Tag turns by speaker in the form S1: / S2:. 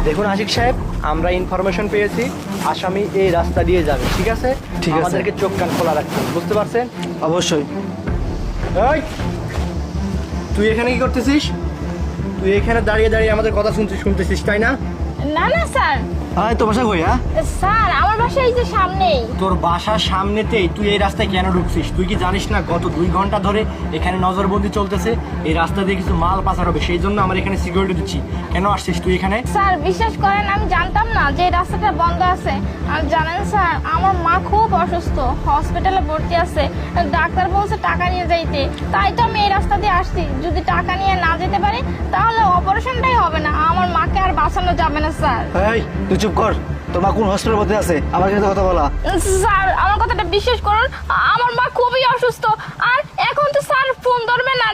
S1: দেখুন আশিক সাহেব, আমরা ইনফরমেশন পেয়েছি আসামি এই রাস্তা দিয়ে যাবে, ঠিক আছে?
S2: ঠিক আছে।
S1: আমাদেরকে চোখ কান খোলা রাখতে হবে, বুঝতে পারছেন?
S2: অবশ্যই।
S1: এই, তুই এখানে কি করতেছিস? তুই এখানে দাঁড়িয়ে দাঁড়িয়ে আমাদের কথা শুনতেছিস, তাই না?
S3: না না স্যার,
S2: আয় তো বাসা কই?
S3: স্যার আমার বাসা এই যে সামনেই।
S1: তোর বাসার সামনেতেই তুই এই রাস্তায় কেন ঢুকছিস? তুই কি জানিস না গত 2 ঘন্টা ধরে এখানে নজরবন্দি চলতেছে? এই রাস্তা দিয়ে কিছু মাল পাচার হবে, সেই জন্য আমরা এখানে সিকিউরিটি দিচ্ছি। কেন আসছিস তুই এখানে?
S3: স্যার বিশ্বাস করেন, আমি জানতাম না যে এই রাস্তাটা বন্ধ আছে। আর জানেন স্যার, আমার মা খুব অসুস্থ, হসপিটালে ভর্তি আছে। ডাক্তার বলছে টাকা নিয়ে যাইতে, তাই তো আমি এই রাস্তা দিয়ে আসছি। যদি টাকা নিয়ে না যেতে পারি তাহলে অপারেশনটাই হবে না, আমার মাকে আর বাঁচানো যাবে না স্যার।
S2: এই তুই চুপ কর, তোর মা কোন হসপিটালের মধ্যে আছে? আমার সাথে কথা বলা।
S3: স্যার আমার কথাটা বিশ্বাস করুন, আমার মা খুবই অসুস্থ। আর এখন তো স্যার ফোন ধরবে না,